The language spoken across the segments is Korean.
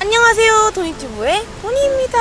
안녕하세요, 도니튜브의 도니입니다.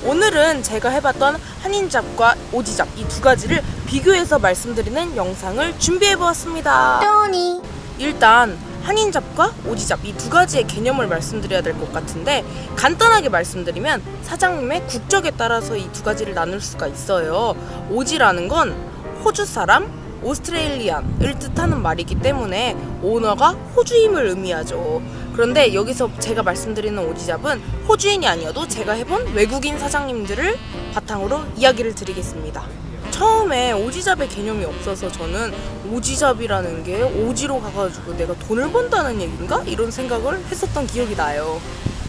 오늘은 제가 해봤던 한인잡과 오지잡 이 두 가지를 비교해서 말씀드리는 영상을 준비해보았습니다. 도니. 일단 한인잡과 오지잡 이 두 가지의 개념을 말씀드려야 될 것 같은데, 간단하게 말씀드리면 사장님의 국적에 따라서 이 두 가지를 나눌 수가 있어요. 오지라는 건 호주 사람, 오스트레일리안을 뜻하는 말이기 때문에 오너가 호주임을 의미하죠. 그런데 여기서 제가 말씀드리는 오지잡은 호주인이 아니어도 제가 해본 외국인 사장님들을 바탕으로 이야기를 드리겠습니다. 처음에 오지잡의 개념이 없어서 저는 오지잡이라는 게 오지로 가가지고 내가 돈을 번다는 얘기인가? 이런 생각을 했었던 기억이 나요.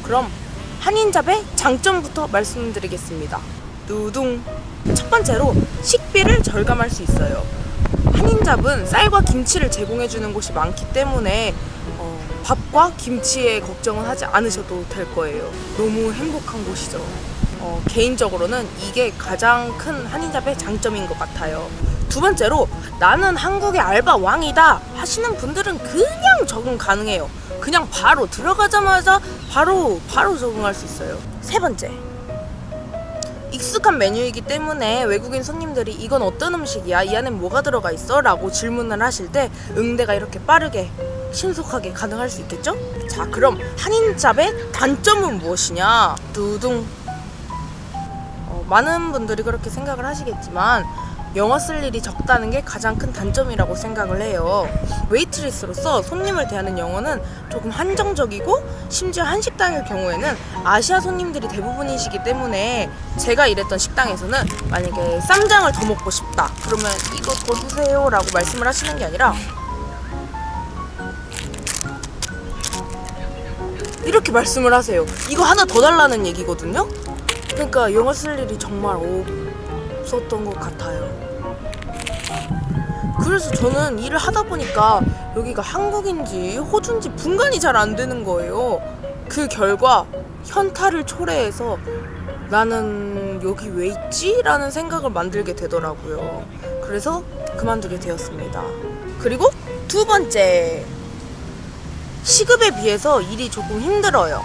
그럼 한인잡의 장점부터 말씀드리겠습니다. 두둥. 첫 번째로 식비를 절감할 수 있어요. 한인잡은 쌀과 김치를 제공해주는 곳이 많기 때문에 밥과 김치에 걱정은 하지 않으셔도 될 거예요. 너무 행복한 곳이죠. 개인적으로는 이게 가장 큰 한인잡의 장점인 것 같아요. 두 번째로, 나는 한국의 알바 왕이다 하시는 분들은 그냥 적응 가능해요. 그냥 바로 들어가자마자 바로 적응할 수 있어요. 세 번째, 익숙한 메뉴이기 때문에 외국인 손님들이 이건 어떤 음식이야? 이 안에 뭐가 들어가 있어? 라고 질문을 하실 때 응대가 이렇게 빠르게 신속하게 가능할 수 있겠죠? 자, 그럼 한인잡의 단점은 무엇이냐? 두둥. 많은 분들이 그렇게 생각을 하시겠지만 영어 쓸 일이 적다는 게 가장 큰 단점이라고 생각을 해요. 웨이트리스로서 손님을 대하는 영어는 조금 한정적이고, 심지어 한식당일 경우에는 아시아 손님들이 대부분이시기 때문에 제가 일했던 식당에서는 만약에 쌈장을 더 먹고 싶다 그러면 이거 더 주세요 라고 말씀을 하시는 게 아니라 이렇게 말씀을 하세요. 이거 하나 더 달라는 얘기거든요. 그러니까 영어 쓸 일이 정말 없었던 것 같아요. 그래서 저는 일을 하다 보니까 여기가 한국인지 호주인지 분간이 잘 안 되는 거예요. 그 결과 현타를 초래해서 나는 여기 왜 있지? 라는 생각을 만들게 되더라고요. 그래서 그만두게 되었습니다. 그리고 두 번째, 시급에 비해서 일이 조금 힘들어요.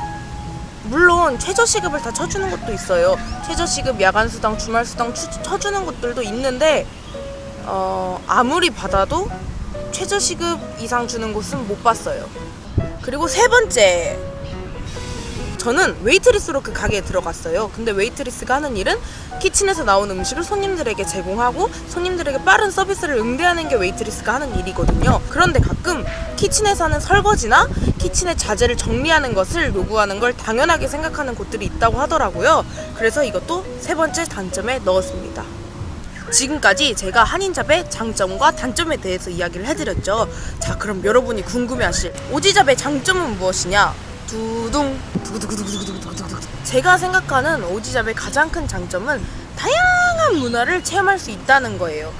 물론 최저시급을 다 쳐주는 것도 있어요. 최저시급, 야간수당, 주말수당 쳐주는 것들도 있는데 아무리 받아도 최저시급 이상 주는 곳은 못 봤어요. 그리고 세 번째, 저는 웨이트리스로 그 가게에 들어갔어요. 근데 웨이트리스가 하는 일은 키친에서 나온 음식을 손님들에게 제공하고 손님들에게 빠른 서비스를 응대하는 게 웨이트리스가 하는 일이거든요. 그런데 가끔 키친에서 하는 설거지나 키친의 자재를 정리하는 것을 요구하는 걸 당연하게 생각하는 곳들이 있다고 하더라고요. 그래서 이것도 세 번째 단점에 넣었습니다. 지금까지 제가 한인잡의 장점과 단점에 대해서 이야기를 해드렸죠. 자, 그럼 여러분이 궁금해하실 오지잡의 장점은 무엇이냐? 두둥. 제가 생각하는 오지잡의 가장 큰 장점은 다양한 문화를 체험할 수 있다는 거예요.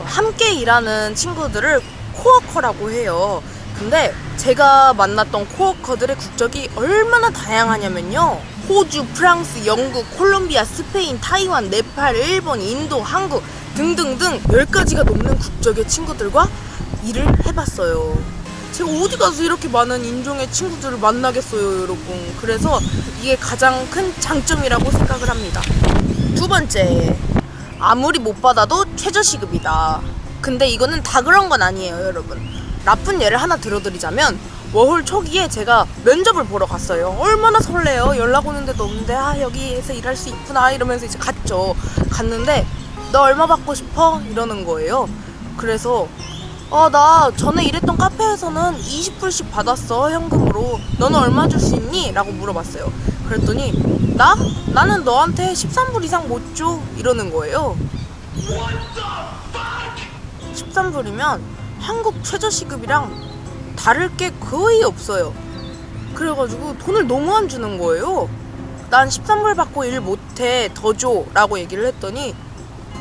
함께 일하는 친구들을 코워커라고 해요. 근데 제가 만났던 코워커들의 국적이 얼마나 다양하냐면요, 호주, 프랑스, 영국, 콜롬비아, 스페인, 타이완, 네팔, 일본, 인도, 한국 등등등 10가지가 넘는 국적의 친구들과 일을 해봤어요. 제가 어디 가서 이렇게 많은 인종의 친구들을 만나겠어요, 여러분. 그래서 이게 가장 큰 장점이라고 생각을 합니다. 두 번째, 아무리 못 받아도 최저시급이다. 근데 이거는 다 그런 건 아니에요, 여러분. 나쁜 예를 하나 들어드리자면, 워홀 초기에 제가 면접을 보러 갔어요. 얼마나 설레요. 연락 오는데도 없는데 여기에서 일할 수 있구나 이러면서 이제 갔는데 너 얼마 받고 싶어? 이러는 거예요. 그래서 나 전에 일했던 카페에서는 20불씩 받았어, 현금으로. 너는 얼마 줄 수 있니? 라고 물어봤어요. 그랬더니 나는 너한테 13불 이상 못 줘 이러는 거예요. 13불이면 한국 최저시급이랑 다를 게 거의 없어요. 그래가지고 돈을 너무 안 주는 거예요. 난 13불 받고 일 못해, 더 줘 라고 얘기를 했더니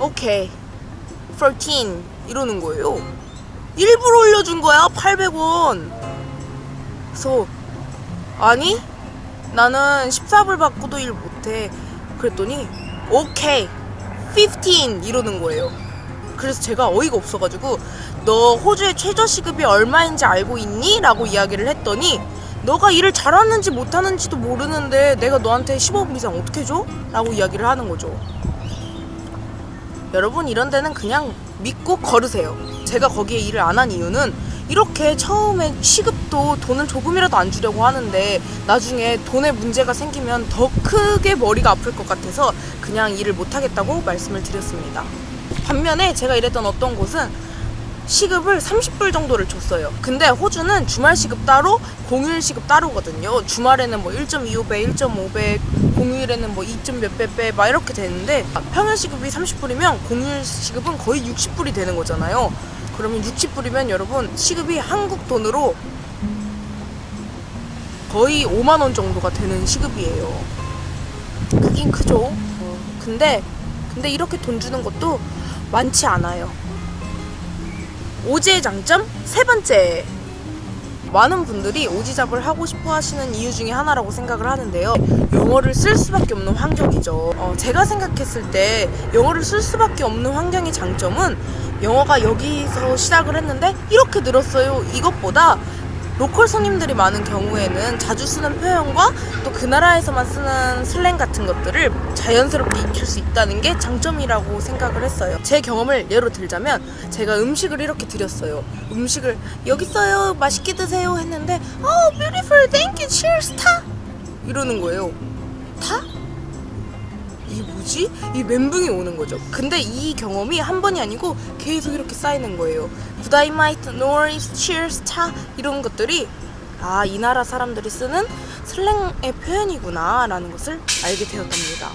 오케이 13 이러는 거예요. 일부러 올려준 거야, 800원. 그래서 아니 나는 14불 받고도 일 못해. 그랬더니 오케이 15 이러는 거예요. 그래서 제가 어이가 없어가지고 너 호주의 최저시급이 얼마인지 알고 있니? 라고 이야기를 했더니 너가 일을 잘하는지 못하는지도 모르는데 내가 너한테 15분 이상 어떻게 줘? 라고 이야기를 하는 거죠. 여러분, 이런 데는 그냥 믿고 걸으세요. 제가 거기에 일을 안 한 이유는 이렇게 처음에 시급도 돈을 조금이라도 안 주려고 하는데 나중에 돈에 문제가 생기면 더 크게 머리가 아플 것 같아서 그냥 일을 못하겠다고 말씀을 드렸습니다. 반면에 제가 일했던 어떤 곳은 시급을 30불 정도를 줬어요. 근데 호주는 주말 시급 따로, 공휴일 시급 따로거든요. 주말에는 뭐 1.25배, 1.5배, 공휴일에는 뭐 2. 몇 배 막 이렇게 되는데 평일 시급이 30불이면 공휴일 시급은 거의 60불이 되는 거잖아요. 그러면 60불이면 여러분 시급이 한국 돈으로 거의 5만 원 정도가 되는 시급이에요. 크긴 크죠. 근데 이렇게 돈 주는 것도 많지 않아요. 오지의 장점 세 번째. 많은 분들이 오지잡을 하고 싶어 하시는 이유 중에 하나라고 생각을 하는데요. 영어를 쓸 수밖에 없는 환경이죠. 제가 생각했을 때 영어를 쓸 수밖에 없는 환경의 장점은 영어가 여기서 시작을 했는데 이렇게 늘었어요. 이것보다 로컬 손님들이 많은 경우에는 자주 쓰는 표현과 또 그 나라에서만 쓰는 슬랭 같은 것들을 자연스럽게 익힐 수 있다는 게 장점이라고 생각을 했어요. 제 경험을 예로 들자면 제가 음식을 이렇게 드렸어요. 음식을 여기 있어요, 맛있게 드세요 했는데 beautiful, thank you, cheers, 타! 이러는 거예요. 타? 이게 뭐지? 이 멘붕이 오는 거죠. 근데 이 경험이 한 번이 아니고 계속 이렇게 쌓이는 거예요. Good I might, no worries, cheers, 차! 이런 것들이 이 나라 사람들이 쓰는 슬랭의 표현이구나 라는 것을 알게 되었답니다.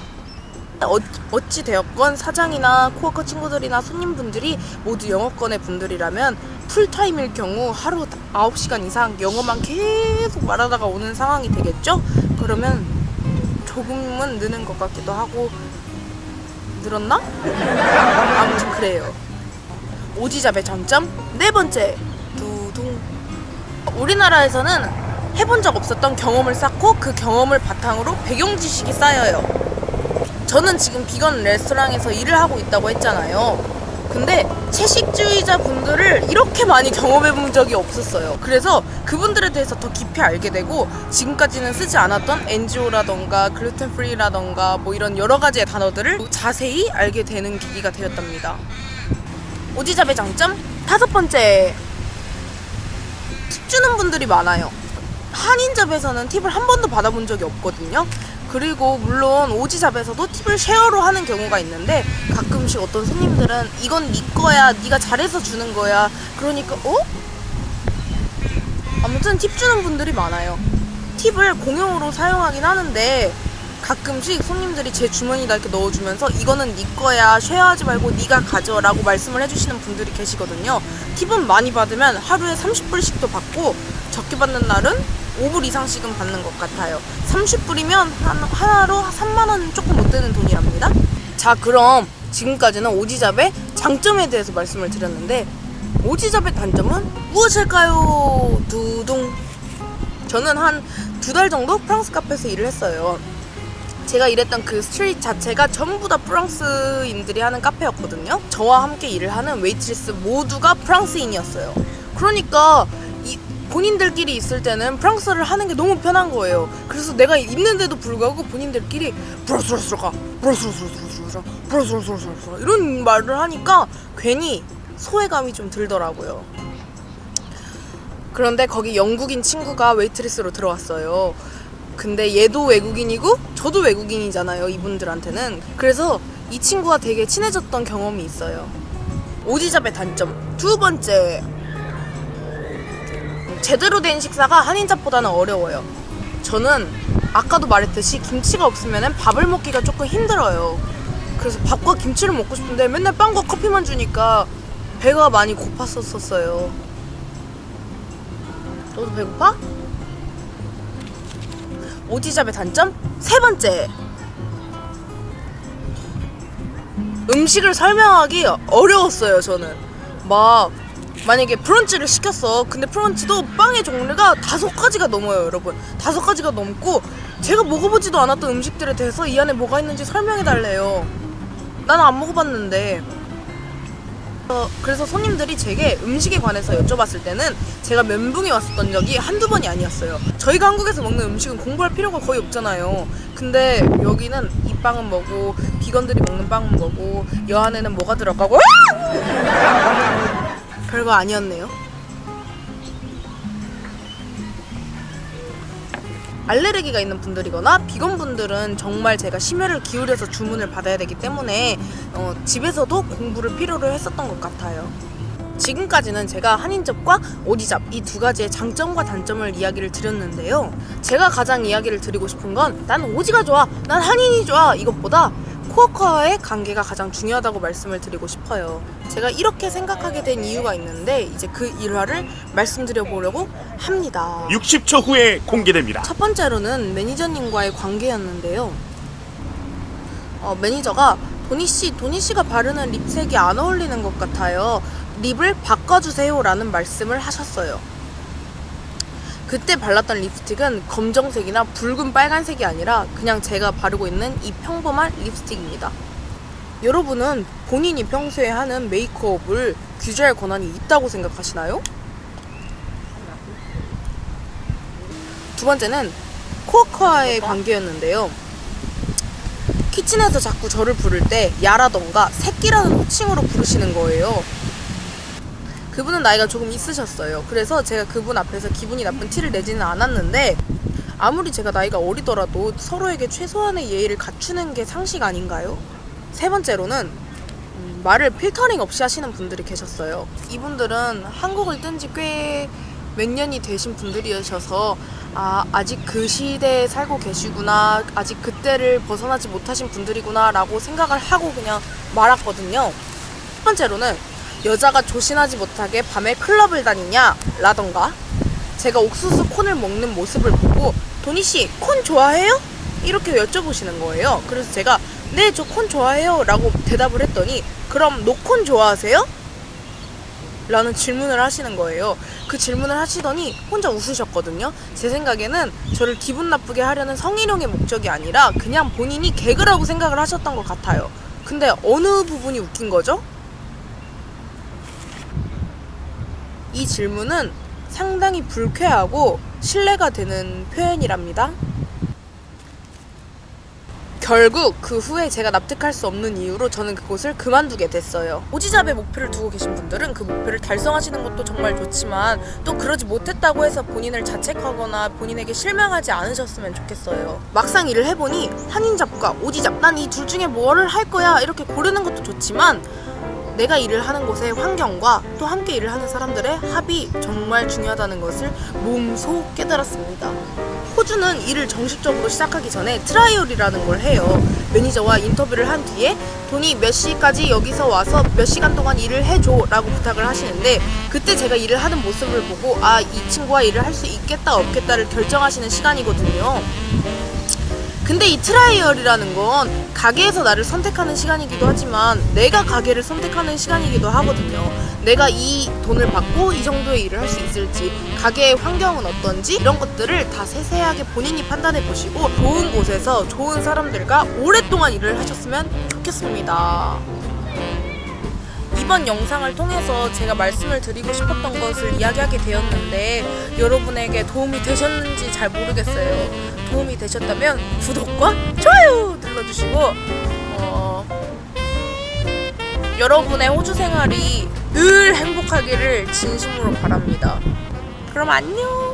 어찌 되었건 사장이나 코워커 친구들이나 손님분들이 모두 영어권의 분들이라면 풀타임일 경우 하루 9시간 이상 영어만 계속 말하다가 오는 상황이 되겠죠? 그러면 조금은 느는 것 같기도 하고, 늘었나? 아무튼 그래요. 오지잡의 장점 네 번째. 두둥. 우리나라에서는 해본 적 없었던 경험을 쌓고 그 경험을 바탕으로 배경 지식이 쌓여요. 저는 지금 비건 레스토랑에서 일을 하고 있다고 했잖아요. 근데 채식주의자 분들을 이렇게 많이 경험해 본 적이 없었어요. 그래서 그분들에 대해서 더 깊이 알게 되고 지금까지는 쓰지 않았던 NGO라던가 글루텐 프리라던가 뭐 이런 여러 가지의 단어들을 자세히 알게 되는 계기가 되었답니다. 오지잡의 장점 다섯 번째. 팁 주는 분들이 많아요. 한인잡에서는 팁을 한 번도 받아본 적이 없거든요. 그리고 물론 오지잡에서도 팁을 쉐어로 하는 경우가 있는데 가끔씩 어떤 손님들은 이건 네 거야, 네가 잘해서 주는 거야, 그러니까 아무튼 팁 주는 분들이 많아요. 팁을 공용으로 사용하긴 하는데 가끔씩 손님들이 제 주머니에다 이렇게 넣어주면서 이거는 네 거야, 쉐어하지 말고 네가 가져 라고 말씀을 해주시는 분들이 계시거든요. 팁은 많이 받으면 하루에 30불씩도 받고 적게 받는 날은 5불 이상씩은 받는 것 같아요. 30불이면 하나로 3만원 조금 못 되는 돈이랍니다. 자, 그럼 지금까지는 오지잡의 장점에 대해서 말씀을 드렸는데 오지잡의 단점은 무엇일까요? 두둥. 저는 한 2달 정도 프랑스 카페에서 일을 했어요. 제가 일했던 그 스트리트 자체가 전부 다 프랑스인들이 하는 카페였거든요. 저와 함께 일을 하는 웨이트리스 모두가 프랑스인이었어요. 그러니까 본인들끼리 있을 때는 프랑스어를 하는 게 너무 편한 거예요. 그래서 내가 있는데도 불구하고 본인들끼리 브라스라스라가 브라스라스라가 이런 말을 하니까 괜히 소외감이 좀 들더라고요. 그런데 거기 영국인 친구가 웨이트리스로 들어왔어요. 근데 얘도 외국인이고 저도 외국인이잖아요, 이분들한테는. 그래서 이 친구와 되게 친해졌던 경험이 있어요. 오지잡의 단점 두 번째. 제대로 된 식사가 한인잡보다는 어려워요. 저는 아까도 말했듯이 김치가 없으면 밥을 먹기가 조금 힘들어요. 그래서 밥과 김치를 먹고 싶은데 맨날 빵과 커피만 주니까 배가 많이 고팠었어요. 너도 배고파? 오지잡의 단점 세 번째. 음식을 설명하기 어려웠어요. 저는 만약에 브런치를 시켰어. 근데 브런치도 빵의 종류가 5가지가 넘어요, 여러분. 5가지가 넘고 제가 먹어보지도 않았던 음식들에 대해서 이 안에 뭐가 있는지 설명해달래요. 나는 안 먹어봤는데. 그래서 손님들이 제게 음식에 관해서 여쭤봤을 때는 제가 멘붕이 왔었던 적이 한두 번이 아니었어요. 저희가 한국에서 먹는 음식은 공부할 필요가 거의 없잖아요. 근데 여기는 이 빵은 뭐고, 비건들이 먹는 빵은 뭐고, 여 안에는 뭐가 들어가고 별거 아니었네요. 알레르기가 있는 분들이거나 비건 분들은 정말 제가 심혈을 기울여서 주문을 받아야 되기 때문에 집에서도 공부를 필요로 했었던 것 같아요. 지금까지는 제가 한인잡과 오디잡 이 두 가지의 장점과 단점을 이야기를 드렸는데요. 제가 가장 이야기를 드리고 싶은 건 난 오지가 좋아, 난 한인이 좋아 이것보다 코어커와의 관계가 가장 중요하다고 말씀을 드리고 싶어요. 제가 이렇게 생각하게 된 이유가 있는데 이제 그 일화를 말씀드려 보려고 합니다. 60초 후에 공개됩니다. 첫 번째로는 매니저님과의 관계였는데요. 매니저가 도니씨가 바르는 립색이 안 어울리는 것 같아요. 립을 바꿔주세요 라는 말씀을 하셨어요. 그때 발랐던 립스틱은 검정색이나 붉은 빨간색이 아니라 그냥 제가 바르고 있는 이 평범한 립스틱입니다. 여러분은 본인이 평소에 하는 메이크업을 규제할 권한이 있다고 생각하시나요? 두 번째는 코어커와의 관계였는데요. 키친에서 자꾸 저를 부를 때 야라던가 새끼라는 호칭으로 부르시는 거예요. 그분은 나이가 조금 있으셨어요. 그래서 제가 그분 앞에서 기분이 나쁜 티를 내지는 않았는데 아무리 제가 나이가 어리더라도 서로에게 최소한의 예의를 갖추는 게 상식 아닌가요? 세 번째로는 말을 필터링 없이 하시는 분들이 계셨어요. 이분들은 한국을 뜬 지 꽤 몇 년이 되신 분들이셔서 아직 그 시대에 살고 계시구나, 아직 그때를 벗어나지 못하신 분들이구나 라고 생각을 하고 그냥 말았거든요. 첫 번째로는 여자가 조신하지 못하게 밤에 클럽을 다니냐 라던가, 제가 옥수수 콘을 먹는 모습을 보고 도니씨 콘 좋아해요? 이렇게 여쭤보시는 거예요. 그래서 제가 네, 저 콘 좋아해요 라고 대답을 했더니 그럼 노콘 좋아하세요? 라는 질문을 하시는 거예요. 그 질문을 하시더니 혼자 웃으셨거든요. 제 생각에는 저를 기분 나쁘게 하려는 성희롱의 목적이 아니라 그냥 본인이 개그라고 생각을 하셨던 것 같아요. 근데 어느 부분이 웃긴 거죠? 이 질문은 상당히 불쾌하고 신뢰가 되는 표현이랍니다. 결국 그 후에 제가 납득할 수 없는 이유로 저는 그곳을 그만두게 됐어요. 오지잡의 목표를 두고 계신 분들은 그 목표를 달성하시는 것도 정말 좋지만 또 그러지 못했다고 해서 본인을 자책하거나 본인에게 실망하지 않으셨으면 좋겠어요. 막상 일을 해보니 한인잡과 오지잡, 난 이 둘 중에 뭐를 할 거야 이렇게 고르는 것도 좋지만 내가 일을 하는 곳의 환경과 또 함께 일을 하는 사람들의 합이 정말 중요하다는 것을 몸소 깨달았습니다. 호주는 일을 정식적으로 시작하기 전에 트라이얼이라는 걸 해요. 매니저와 인터뷰를 한 뒤에 돈이 몇 시까지 여기서 와서 몇 시간 동안 일을 해줘 라고 부탁을 하시는데, 그때 제가 일을 하는 모습을 보고 이 친구와 일을 할 수 있겠다 없겠다를 결정하시는 시간이거든요. 근데 이 트라이얼이라는 건 가게에서 나를 선택하는 시간이기도 하지만 내가 가게를 선택하는 시간이기도 하거든요. 내가 이 돈을 받고 이 정도의 일을 할 수 있을지, 가게의 환경은 어떤지 이런 것들을 다 세세하게 본인이 판단해 보시고 좋은 곳에서 좋은 사람들과 오랫동안 일을 하셨으면 좋겠습니다. 이번 영상을 통해서 제가 말씀을 드리고 싶었던 것을 이야기하게 되었는데 여러분에게 도움이 되셨는지 잘 모르겠어요. 도움이 되셨다면 구독과 좋아요 눌러주시고 여러분의 호주 생활이 늘 행복하기를 진심으로 바랍니다. 그럼 안녕.